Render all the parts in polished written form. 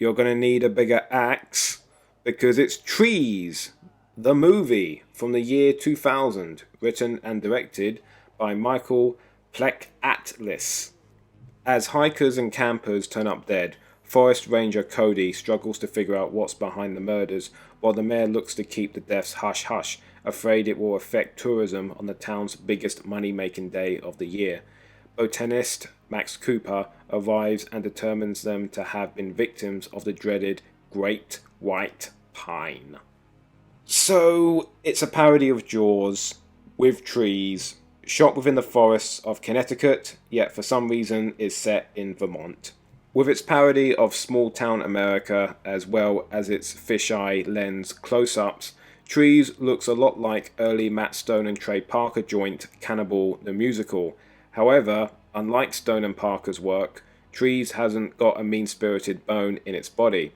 you're going to need a bigger axe because it's Trees, the movie from the year 2000, written and directed by Michael Plekatlis. As hikers and campers turn up dead, Forest Ranger Cody struggles to figure out what's behind the murders, while the mayor looks to keep the deaths hush-hush, afraid it will affect tourism on the town's biggest money-making day of the year. Botanist Max Cooper arrives and determines them to have been victims of the dreaded Great White Pine. So, it's a parody of Jaws, with trees, shot within the forests of Connecticut, yet for some reason is set in Vermont. With its parody of small-town America, as well as its fisheye lens close-ups, Trees looks a lot like early Matt Stone and Trey Parker joint Cannibal the Musical. However, unlike Stone and Parker's work, Trees hasn't got a mean-spirited bone in its body.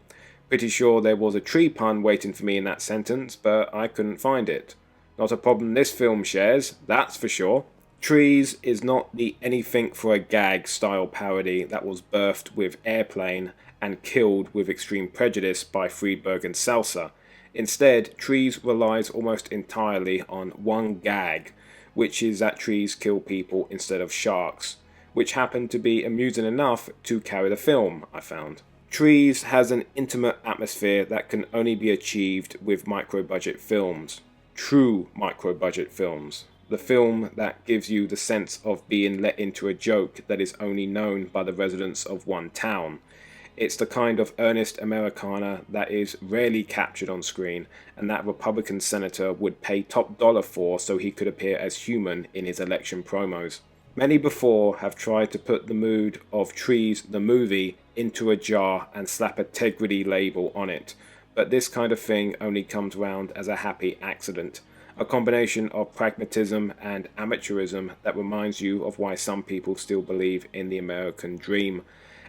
Pretty sure there was a tree pun waiting for me in that sentence, but I couldn't find it. Not a problem this film shares, that's for sure. Trees is not the anything for a gag style parody that was birthed with Airplane and killed with Extreme Prejudice by Friedberg and Salsa. Instead, Trees relies almost entirely on one gag, which is that trees kill people instead of sharks, which happened to be amusing enough to carry the film, I found. Trees has an intimate atmosphere that can only be achieved with micro-budget films. True micro-budget films. The film that gives you the sense of being let into a joke that is only known by the residents of one town. It's the kind of earnest Americana that is rarely captured on screen and that Republican senator would pay top dollar for so he could appear as human in his election promos. Many before have tried to put the mood of Trees the movie into a jar and slap a Tegrity label on it, but this kind of thing only comes round as a happy accident. A combination of pragmatism and amateurism that reminds you of why some people still believe in the American dream.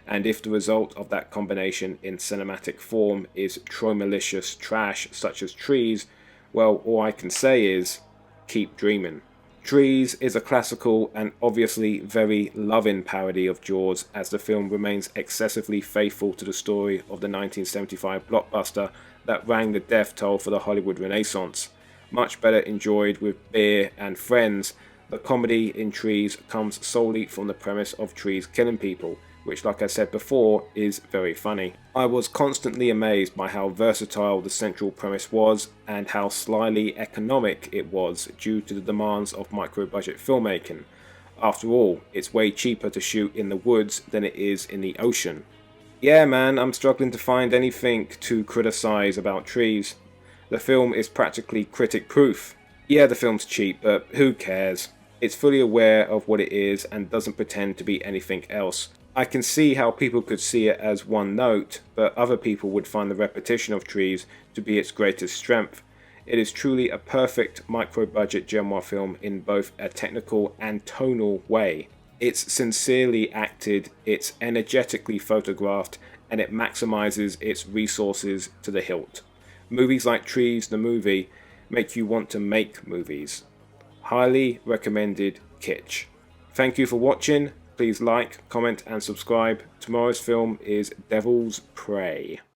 And if the result of that combination in cinematic form is tromalicious trash such as Trees, well, all I can say is, keep dreaming. Trees is a classical and obviously very loving parody of Jaws, as the film remains excessively faithful to the story of the 1975 blockbuster that rang the death toll for the Hollywood Renaissance. Much better enjoyed with beer and friends, the comedy in Trees comes solely from the premise of trees killing people, which, like I said before, is very funny. I was constantly amazed by how versatile the central premise was and how slyly economic it was due to the demands of micro-budget filmmaking. After all, it's way cheaper to shoot in the woods than it is in the ocean. Yeah man, I'm struggling to find anything to criticize about Trees. The film is practically critic-proof. Yeah, the film's cheap, but who cares? It's fully aware of what it is and doesn't pretend to be anything else. I can see how people could see it as one note, but other people would find the repetition of Trees to be its greatest strength. It is truly a perfect micro-budget genre film in both a technical and tonal way. It's sincerely acted, it's energetically photographed, and it maximizes its resources to the hilt. Movies like Trees the movie make you want to make movies. Highly recommended kitsch. Thank you for watching. Please like, comment and subscribe. Tomorrow's film is Devil's Prey.